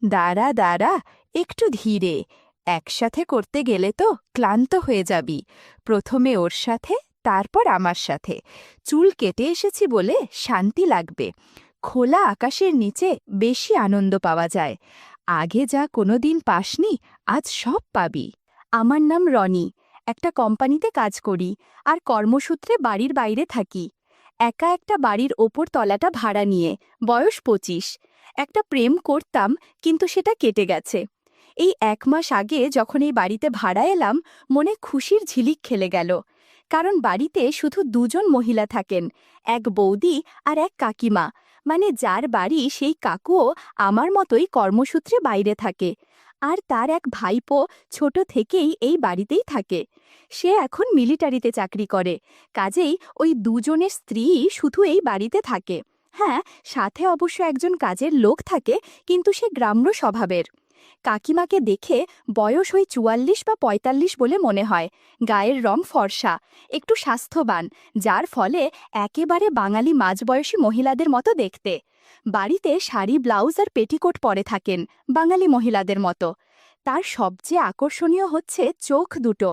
দাঁড়া দাঁড়া, একটু ধীরে। একসাথে করতে গেলে তো ক্লান্ত হয়ে যাবি। প্রথমে ওর সাথে, তারপর আমার সাথে। চুল কেটে এসেছি বলে শান্তি লাগবে। খোলা আকাশের নিচে বেশি আনন্দ পাওয়া যায়। আগে যা কোনোদিন পাসনি, আজ সব পাবি। আমার নাম রনি। একটা কোম্পানিতে কাজ করি, আর কর্মসূত্রে বাড়ির বাইরে থাকি। একা একটা বাড়ির ওপর তলাটা ভাড়া নিয়ে। বয়স 25। একটা প্রেম করতাম, কিন্তু সেটা কেটে গেছে। এই 1 মাস আগে যখন এই বাড়িতে ভাড়া এলাম, মনে খুশির ঝিলিক খেলে গেল। কারণ বাড়িতে শুধু 2জন মহিলা থাকেন, এক বৌদি আর এক কাকিমা। মানে যার বাড়ি সেই কাকুও আমার মতোই কর্মসূত্রে বাইরে থাকে। আর তার এক ভাইপো ছোট থেকেই এই বাড়িতেই থাকে। সে এখন মিলিটারিতে চাকরি করে, কাজেই ওই 2জনের স্ত্রী শুধু এই বাড়িতে থাকে। হ্যাঁ, সাথে অবশ্য একজন কাজের লোক থাকে, কিন্তু সে গ্রাম্য স্বভাবের। কাকিমাকে দেখে বয়স ওই 44 বা 45 বলে মনে হয়। গায়ের রং ফর্সা, একটু স্বাস্থ্যবান, যার ফলে একেবারে বাঙালি মাঝবয়সী মহিলাদের মতো দেখতে। বাড়িতে শাড়ি, ব্লাউজ আর পেটিকোট পরে থাকেন, বাঙালি মহিলাদের মতো। তার সবচেয়ে আকর্ষণীয় হচ্ছে চোখ দুটো।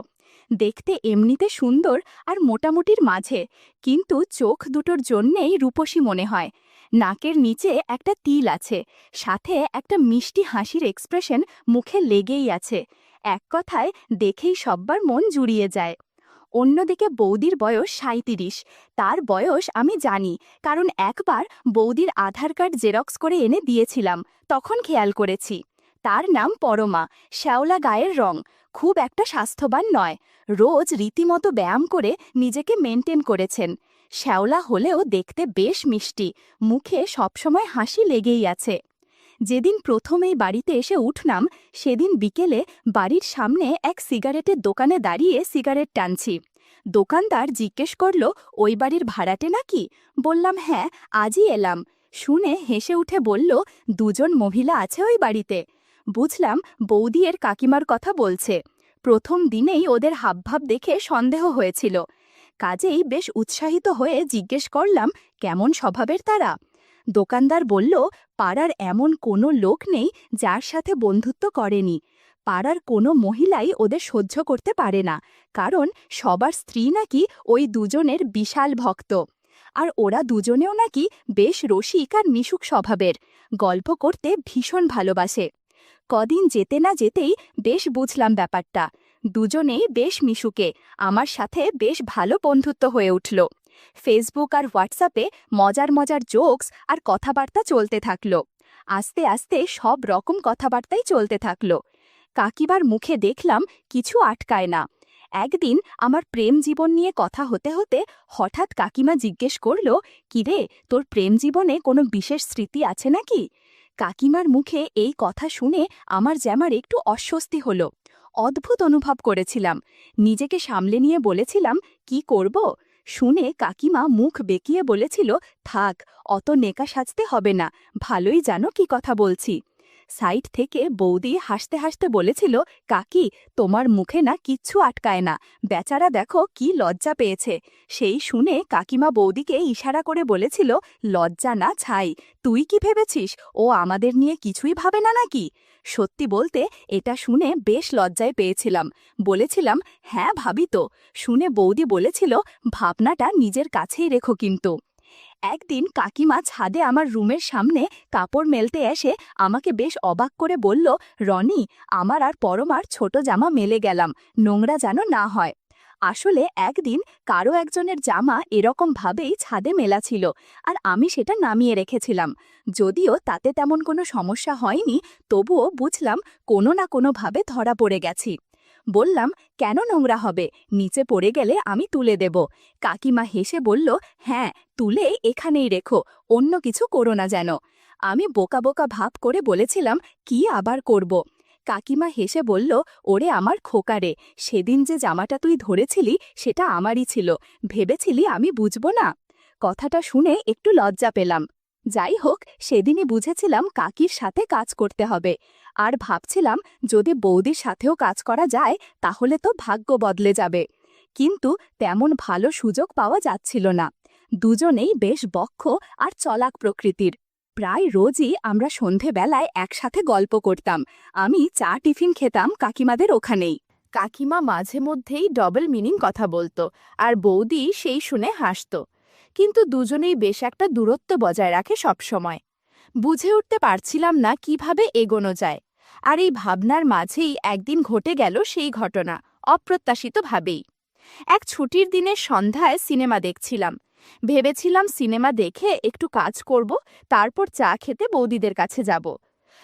দেখতে এমনিতে সুন্দর আর মোটামুটির মাঝে, কিন্তু চোখ দুটোর জন্যেই রূপসী মনে হয়। নাকের নিচে একটা তিল আছে, সাথে একটা মিষ্টি হাসির এক্সপ্রেশন মুখে লেগেই আছে। এক কথায় দেখেই সব্বার মন জুড়িয়ে যায়। অন্যদিকে বৌদির বয়স 37। তার বয়স আমি জানি, কারণ একবার বৌদির আধার কার্ড জেরক্স করে এনে দিয়েছিলাম, তখন খেয়াল করেছি। তার নাম পরমা, শ্যাওলা গায়ের রং, খুব একটা স্বাস্থ্যবান নয়। রোজ রীতিমতো ব্যায়াম করে নিজেকে মেনটেন করেছেন। শ্যাওলা হলেও দেখতে বেশ মিষ্টি, মুখে সবসময় হাসি লেগেই আছে। যেদিন প্রথম এই বাড়িতে এসে উঠলাম, সেদিন বিকেলে বাড়ির সামনে এক সিগারেটের দোকানে দাঁড়িয়ে সিগারেট টানছি। দোকানদার জিজ্ঞেস করল, ওই বাড়ির ভাড়াটে নাকি? বললাম, হ্যাঁ, আজই এলাম। শুনে হেসে উঠে বলল, 2জন মহিলা আছে ওই বাড়িতে। বুঝলাম বৌদি এর কাকিমার কথা বলছে। প্রথম দিনেই ওদের হাবভাব দেখে সন্দেহ হয়েছিল। কাজেই বেশ উৎসাহিত হয়ে জিজ্ঞেস করলাম, কেমন স্বভাবের তারা? দোকানদার বলল, পাড়ার এমন কোনো লোক নেই যার সাথে বন্ধুত্ব করেনি। পাড়ার কোনো মহিলাই ওদের সহ্য করতে পারে না, কারণ সবার স্ত্রী নাকি ওই 2জনের বিশাল ভক্ত। আর ওরা 2জনেও নাকি বেশ রসিক আর মিশুক স্বভাবের, গল্প করতে ভীষণ ভালোবাসে। কদিন যেতে না যেতেই বেশ বুঝলাম ব্যাপারটা। 2জনেই বেশ মিশুকে, আমার সাথে বেশ ভালো বন্ধুত্ব হয়ে উঠল। ফেসবুক আর হোয়াটসঅ্যাপে মজার মজার জোকস আর কথাবার্তা চলতে থাকল। আস্তে আস্তে সব রকম কথাবার্তাই চলতে থাকল। কাকিবার মুখে দেখলাম কিছু আটকায় না। একদিন আমার প্রেম জীবন নিয়ে কথা হতে হতে হঠাৎ কাকিমা জিজ্ঞেস করল, কিরে, তোর প্রেম জীবনে কোনো বিশেষ স্মৃতি আছে নাকি? কাকিমার মুখে এই কথা শুনে আমার যেমন একটু অস্বস্তি হলো। অদ্ভুত অনুভব করেছিলাম। নিজেকে সামলে নিয়ে বলেছিলাম, কি করব? শুনে কাকিমা মুখ বেঁকিয়ে বলেছিল, থাক, অত নেকা সাজতে হবে না, ভালোই জানো কি কথা বলছি। সাইড থেকে বৌদি হাসতে হাসতে বলেছিল, কাকি, তোমার মুখে না কিচ্ছু আটকায় না, বেচারা দেখো কি লজ্জা পেয়েছে। সেই শুনে কাকিমা বৌদিকে ইশারা করে বলেছিল, লজ্জা না ছাই, তুই কি ভেবেছিস ও আমাদের নিয়ে কিছুই ভাবে না নাকি? সত্যি বলতে এটা শুনে বেশ লজ্জায় পেয়েছিলাম। বলেছিলাম, হ্যাঁ ভাবি তো। শুনে বৌদি বলেছিল, ভাবনাটা নিজের কাছেই রেখো কিন্তু। একদিন কাকিমা ছাদে আমার রুমের সামনে কাপড় মেলতে এসে আমাকে বেশ অবাক করে বলল, রনি, আমার আর পরমার ছোট জামা মেলে গেলাম, নোংরা যেন না হয়। আসলে একদিন কারো একজনের জামা এরকম ভাবেই ছাদে মেলা ছিল, আর আমি সেটা নামিয়ে রেখেছিলাম। যদিও তাতে তেমন কোনো সমস্যা হয়নি, তবুও বুঝলাম কোনো না কোনোভাবে ধরা পড়ে গেছি। বললাম, কেন নোংরা হবে, নিচে পড়ে গেলে আমি তুলে দেব। কাকিমা হেসে বলল, হ্যাঁ, তুলে এখানেই রেখো, অন্য কিছু করো না যেন। আমি বোকা বোকা ভাব করে বলেছিলাম, কি আবার করব? কাকিমা হেসে বলল, ওরে আমার খোকারে, সেদিন যে জামাটা তুই ধরেছিলি সেটা আমারই ছিল, ভেবেছিলি আমি বুঝবো না? কথাটা শুনে একটু লজ্জা পেলাম। যাই হোক, সেদিনই বুঝেছিলাম কাকির সাথে কাজ করতে হবে। আর ভাবছিলাম, যদি বৌদির সাথেও কাজ করা যায় তাহলে তো ভাগ্য বদলে যাবে। কিন্তু তেমন ভালো সুযোগ পাওয়া যাচ্ছিল না। 2জনেই বেশ বক্ষ আর চলাক প্রকৃতির। প্রায় রোজই আমরা সন্ধেবেলায় একসাথে গল্প করতাম। আমি চা টিফিন খেতাম কাকিমাদের ওখানেই। কাকিমা মাঝে মধ্যেই ডবল মিনিং কথা বলতো, আর বৌদি সেই শুনে হাসত। কিন্তু দুজনেই বেশ একটা দূরত্ব বজায় রাখে সবসময়। বুঝে উঠতে পারছিলাম না কিভাবে এগোনো যায়। আর এই ভাবনার মাঝেই একদিন ঘটে গেল সেই ঘটনা, অপ্রত্যাশিতভাবেই। এক ছুটির দিনের সন্ধ্যায় সিনেমা দেখছিলাম। ভেবেছিলাম সিনেমা দেখে একটু কাজ করব, তারপর চা খেতে বৌদিদের কাছে যাব।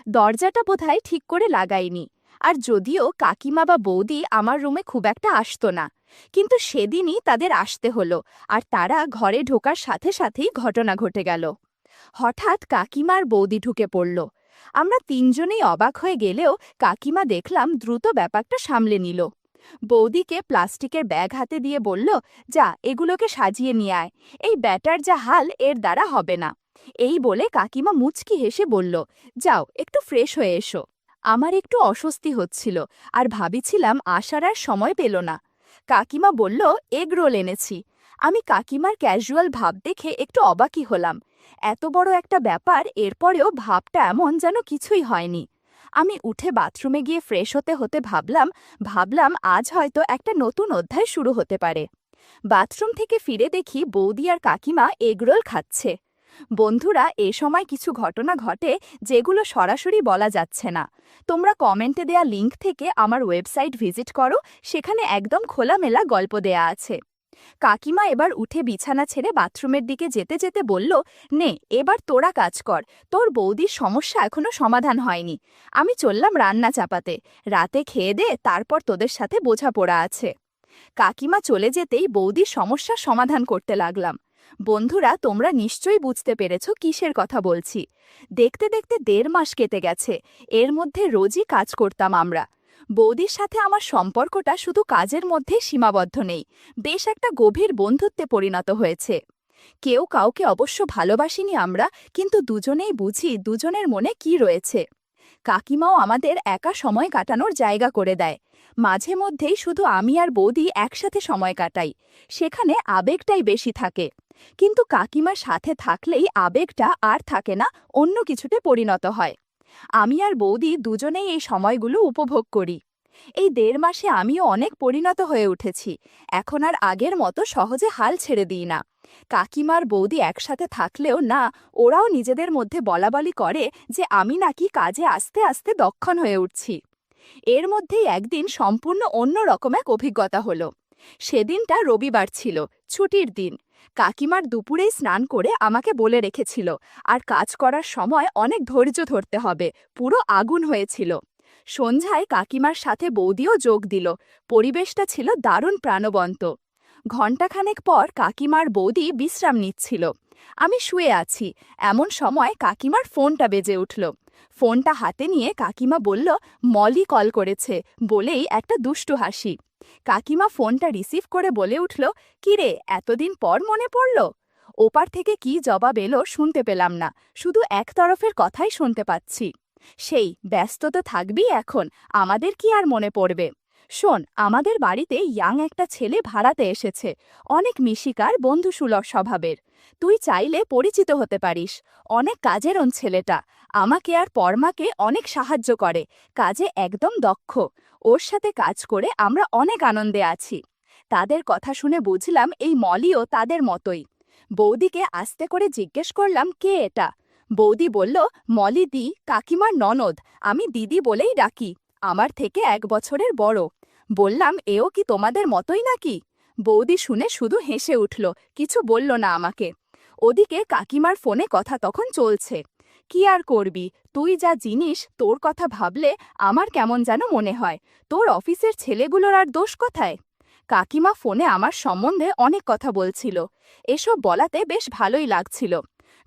দরজাটা বোধহয় ঠিক করে লাগাইনি। আর যদিও কাকিমা বা বৌদি আমার রুমে খুব একটা আসতো না, কিন্তু সেদিনই তাদের আসতে হলো। আর তারা ঘরে ঢোকার সাথে সাথেই ঘটনা ঘটে গেল। হঠাৎ কাকিমার বৌদি ঢুকে পড়ল। আমরা তিনজনেই অবাক হয়ে গেলেও কাকিমা দেখলাম দ্রুত ব্যাপারটা সামলে নিল। বৌদিকে প্লাস্টিকের ব্যাগ হাতে দিয়ে বলল, যা এগুলোকে সাজিয়ে নিয়ে আয়, এই ব্যাটার যা হাল এর দ্বারা হবে না। এই বলে কাকিমা মুচকি হেসে বলল, যাও একটু ফ্রেশ হয়ে এসো। আমার একটু অস্বস্তি হচ্ছিল, আর ভাবিছিলাম আসার আর সময় পেল না। কাকিমা বলল, এগ রোল এনেছি। আমি কাকিমার ক্যাজুয়াল ভাব দেখে একটু অবাকই হলাম। এত বড় একটা ব্যাপার, এরপরেও ভাবটা এমন যেন কিছুই হয়নি। আমি উঠে বাথরুমে গিয়ে ফ্রেশ হতে হতে ভাবলাম আজ হয়তো একটা নতুন অধ্যায় শুরু হতে পারে। বাথরুম থেকে ফিরে দেখি বৌদি আর কাকিমা এগরোল খাচ্ছে। বন্ধুরা, এ সময় কিছু ঘটনা ঘটে যেগুলো সরাসরি বলা যাচ্ছে না। তোমরা কমেন্টে দেয়া লিংক থেকে আমার ওয়েবসাইট ভিজিট করো, সেখানে একদম খোলামেলা গল্প দেয়া আছে। কাকিমা এবার উঠে বিছানা ছেড়ে বাথরুমের দিকে যেতে যেতে বলল, নে এবার তোরা কাজ কর, তোর বৌদির সমস্যা এখনো সমাধান হয়নি। আমি চললাম রান্না চাপাতে, রাতে খেয়ে দে, তারপর তোদের সাথে বোঝাপড়া আছে। কাকিমা চলে যেতেই বৌদির সমস্যার সমাধান করতে লাগলাম। বন্ধুরা, তোমরা নিশ্চয়ই বুঝতে পেরেছ কিসের কথা বলছি। দেখতে দেখতে 1.5 মাস কেটে গেছে। এর মধ্যে রোজই কাজ করতাম আমরা। বৌদির সাথে আমার সম্পর্কটা শুধু কাজের মধ্যে সীমাবদ্ধ নেই, বেশ একটা গভীর বন্ধুত্বে পরিণত হয়েছে। কেউ কাউকে অবশ্য ভালোবাসিনি আমরা, কিন্তু দুজনেই বুঝি দুজনের মনে কি রয়েছে। কাকিমাও আমাদের একা সময় কাটানোর জায়গা করে দেয়। মাঝে মধ্যেই শুধু আমি আর বৌদি একসাথে সময় কাটাই, সেখানে আবেগটাই বেশি থাকে। কিন্তু কাকিমার সাথে থাকলেই আবেগটা আর থাকে না, অন্য কিছুতে পরিণত হয়। আমি আর বৌদি দুজনেই এই সময়গুলো উপভোগ করি। এই 1.5 মাসে আমিও অনেক পরিণত হয়ে উঠেছি। এখন আর আগের মতো সহজে হাল ছেড়ে দিই না। কাকিমার বৌদি একসাথে থাকলেও না, ওরাও নিজেদের মধ্যে বলাবলি করে যে আমি নাকি কাজে আস্তে আস্তে দক্ষণ হয়ে উঠছি। এর মধ্যেই একদিন সম্পূর্ণ অন্য রকম এক অভিজ্ঞতা হলো। সেদিনটা রবিবার ছিল, ছুটির দিন। কাকিমার দুপুরেই স্নান করে আমাকে বলে রেখেছিল, আর কাজ করার সময় অনেক ধৈর্য ধরতে হবে, পুরো আগুন হয়েছিল। সন্ধ্যায় কাকিমার সাথে বৌদিও যোগ দিল। পরিবেশটা ছিল দারুণ প্রাণবন্ত। ঘণ্টাখানেক পর কাকিমার বৌদি বিশ্রাম নিচ্ছিল। আমি শুয়ে আছি, এমন সময় কাকিমার ফোনটা বেজে উঠল। ফোনটা হাতে নিয়ে কাকিমা বলল, মলি কল করেছে, বলেই একটা দুষ্টু হাসি। কাকিমা ফোনটা রিসিভ করে বলে উঠল, কিরে এতদিন পর মনে পড়ল? ওপার থেকে কি জবাব এলো শুনতে পেলাম না, শুধু এক তরফের কথাই শুনতে পাচ্ছি। সেই ব্যস্ত তো থাকবি এখন, আমাদের কি আর মনে পড়বে। শোন, আমাদের বাড়িতে ইয়াং একটা ছেলে ভাড়াতে এসেছে, অনেক মিশিকার, বন্ধুসুলভ স্বভাবের। তুই চাইলে পরিচিত হতে পারিস। অনেক কাজের ছেলেটা, আমাকে আর পরমাকে অনেক সাহায্য করে, কাজে একদম দক্ষ। ওর সাথে কাজ করে আমরা অনেক আনন্দে আছি। তাদের কথা শুনে বুঝলাম এই মলিও তাদের মতোই। বৌদিকে আস্তে করে জিজ্ঞেস করলাম, কে এটা? বৌদি বলল, মলি দি, কাকিমার ননদ, আমি দিদি বলেই ডাকি, আমার থেকে 1 বছরের বড়। বললাম, এও কি তোমাদের মতোই নাকি? বৌদি শুনে শুধু হেসে উঠল, কিছু বলল না আমাকে। ওদিকে কাকিমার ফোনে কথা তখন চলছে। কি আর করবি, তুই যা জিনিস, তোর কথা ভাবলে আমার কেমন যেন মনে হয়। তোর অফিসের ছেলেগুলোর আর দোষ কোথায়? কাকিমা ফোনে আমার সম্বন্ধে অনেক কথা বলছিল। এসব বলাতে বেশ ভালোই লাগছিল।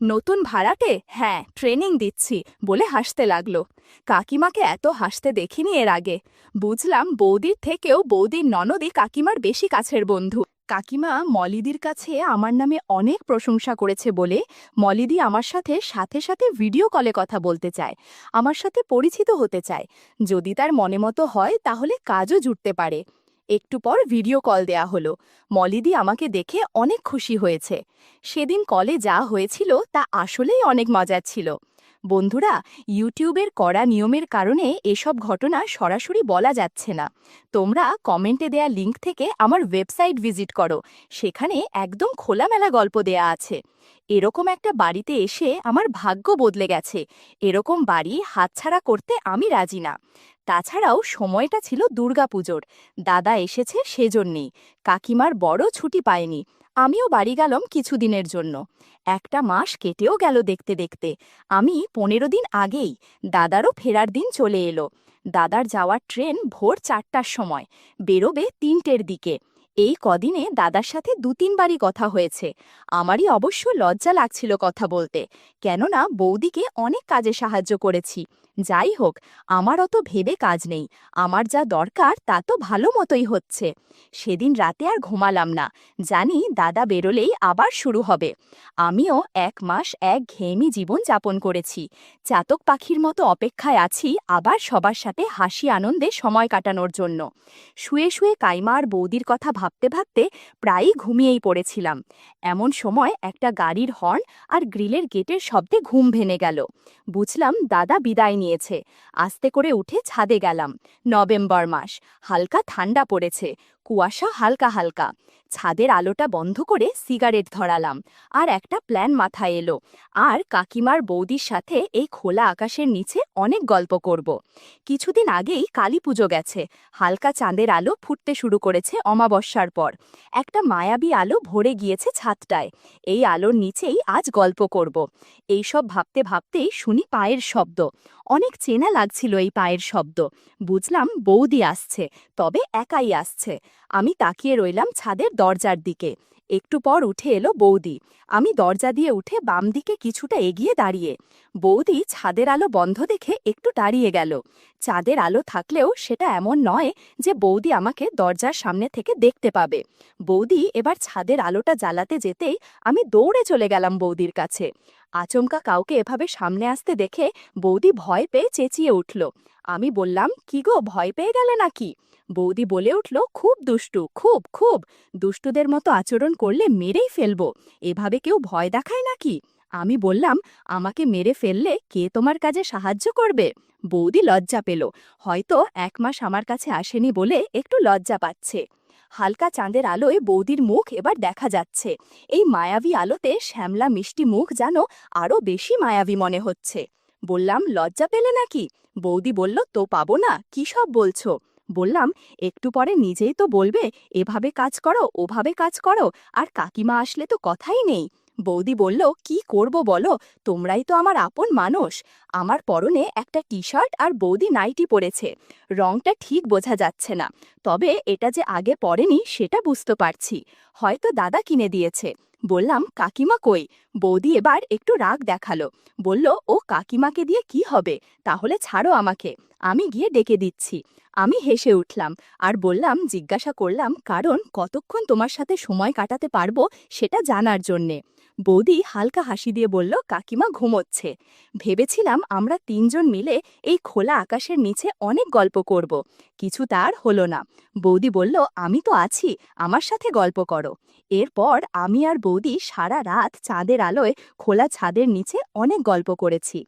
নতুন ভাড়াটে, হ্যাঁ ট্রেনিং দিচ্ছি, বলে হাসতে লাগলো। কাকিমাকে এত হাসতে দেখিনি এর আগে। বুঝলাম বৌদির থেকেও বৌদির ননদই কাকিমার বেশি কাছের বন্ধু। কাকিমা মলিদির কাছে আমার নামে অনেক প্রশংসা করেছে বলে মলিদি আমার সাথে সাথে সাথে ভিডিও কলে কথা বলতে চায়, আমার সাথে পরিচিত হতে চায়। যদি তার মনে মতো হয় তাহলে কাজও জুটতে পারে। একটু পর ভিডিও কল দেয়া হলো। মলিদি আমাকে দেখে অনেক খুশি হয়েছে। সেদিন কলে যা হয়েছিল তা আসলেই অনেক মজার ছিল। বন্ধুরা, ইউটিউবের কড়া নিয়মের কারণে এসব ঘটনা সরাসরি বলা যাচ্ছে না। তোমরা কমেন্টে দেয়া লিংক থেকে আমার ওয়েবসাইট ভিজিট করো, সেখানে একদম খোলামেলা গল্প দেয়া আছে। এরকম একটা বাড়িতে এসে আমার ভাগ্য বদলে গেছে। এরকম বাড়ি হাতছাড়া করতে আমি রাজি না। তাছাড়াও সময়টা ছিল দুর্গাপুজোর। দাদা এসেছে সেজন্যেই। কাকিমার বড় ছুটি পায়নি। আমিও বাড়ি গেলাম কিছুদিনের জন্য। একটা মাস কেটেও গেল দেখতে দেখতে। আমি 15 দিন আগেই, দাদারও ফেরার দিন চলে এলো। দাদার যাওয়ার ট্রেন ভোর 4টার সময়, বেরোবে 3টের দিকে। এই কদিনে দাদার সাথে 2-3বারই কথা হয়েছে। আমারই অবশ্য লজ্জা লাগছিল কথা বলতে, কেননা বৌদিকে অনেক কাজে সাহায্য করেছি। যাই হোক, আমার অত ভেবে কাজ নেই। আমার যা দরকার তা তো ভালো মতোই হচ্ছে। সেদিন রাতে আর ঘুমালাম না, জানি দাদা বেরোলেই আবার শুরু হবে। আমিও 1 মাস একঘেয়েমি জীবন যাপন করেছি। চাতক পাখির মতো অপেক্ষায় আছি আবার সবার সাথে হাসি আনন্দে সময় কাটানোর জন্য। শুয়ে শুয়ে কাইমা আর বৌদির কথা ভাবতে ভাবতে প্রায়ই ঘুমিয়েই পড়েছিলাম। এমন সময় একটা গাড়ির হর্ন আর গ্রিলের গেটের শব্দে ঘুম ভেঙে গেল। বুঝলাম দাদা বিদায় নিয়েছে। আস্তে করে উঠে ছাদে গেলাম। নভেম্বর মাস, হালকা ঠান্ডা পড়েছে, কুয়াশা হালকা হালকা। ছাদের আলোটা বন্ধ করে সিগারেট ধরালাম। আর একটা প্ল্যান মাথায় এলো, আর কাকিমার বৌদির সাথে এই খোলা আকাশের নিচে অনেক গল্প করব। কিছুদিন আগেই কালী পুজো গেছে। হালকা চাঁদের আলো ফুটতে শুরু করেছে অমাবস্যার পর। একটা মায়াবী আলো ভরে গিয়েছে ছাদটায়। এই আলোর নিচেই আজ গল্প করব। এইসব ভাবতে ভাবতেই শুনি পায়ের শব্দ। অনেক চেনা লাগছিল এই পায়ের শব্দ। বুঝলাম বৌদি আসছে, তবে একাই আসছে। আমি তাকিয়ে রইলাম ছাদের দরজার দিকে। একটু পর উঠে এলো বৌদি। আমি দরজা দিয়ে উঠে বাম দিকে কিছুটা এগিয়ে দাঁড়িয়ে। বৌদি ছাদের আলো বন্ধ দেখে একটু দাঁড়িয়ে গেল। চাঁদের আলো থাকলেও সেটা এমন নয় যে বৌদি আমাকে দরজার সামনে থেকে দেখতে পাবে। বৌদি এবার ছাদের আলোটা জ্বালাতে যেতেই আমি দৌড়ে চলে গেলাম বৌদির কাছে। আচমকা কাউকে এভাবে সামনে আসতে দেখে বৌদি ভয় পেয়ে চেঁচিয়ে উঠল। আমি বললাম, কি গো, ভয় পেয়ে গেলে নাকি? বৌদি বলে উঠল, খুব দুষ্টু, খুব খুব। দুষ্টুদের মতো আচরণ করলে মেরেই ফেলবো। এভাবে কেউ ভয় দেখায় নাকি? আমি বললাম, আমাকে মেরে ফেললে কে তোমার কাজে সাহায্য করবে? বৌদি লজ্জা পেল। হয়তো 1 মাস আমার কাছে আসেনি বলে একটু লজ্জা পাচ্ছে। হালকা চাঁদের আলোয় বৌদির মুখ এবার দেখা যাচ্ছে। এই মায়াবী আলোতে শ্যামলা মিষ্টি মুখ যেন আরো বেশি মায়াবী মনে হচ্ছে। বললাম, লজ্জা পেলে নাকি? বৌদি বলল, তো পাবো না, কি সব বলছো? বললাম, একটু পরে নিজেই তো বলবে এভাবে কাজ করো, ওভাবে কাজ করো, আর কাকিমা আসলে তো কথাই নেই। বৌদি বলল, কি করব বলো, তোমরাই তো আমার আপন মানুষ। আমার পরনে একটা টি-শার্ট আর বৌদি নাইটি পরেছে। রংটা ঠিক বোঝা যাচ্ছে না, তবে এটা যে আগে পরেনি সেটা বুঝতে পারছি। হয়তো দাদা কিনে দিয়েছে। বললাম, কাকিমা কই? বৌদি এবার একটু রাগ দেখালো। বলল, ও কাকিমাকে দিয়ে কি হবে, তাহলে ছাড়ো আমাকে, আমি গিয়ে ডেকে দিচ্ছি। আমি হেসে উঠলাম আর বললাম, জিজ্ঞাসা করলাম কারণ কতক্ষণ তোমার সাথে সময় কাটাতে পারবো সেটা জানার জন্যে। বৌদি হালকা হাসি দিয়ে বলল, কাকিমা ঘুমোচ্ছে। ভেবেছিলাম আমরা 3জন মিলে এই খোলা আকাশের নিচে অনেক গল্প করব। কিছু তার হলো না। বৌদি বলল, আমি তো আছি, আমার সাথে গল্প করো। এরপর আমি আর বৌদি সারা রাত চাঁদের আলোয় খোলা ছাদের নিচে অনেক গল্প করেছি।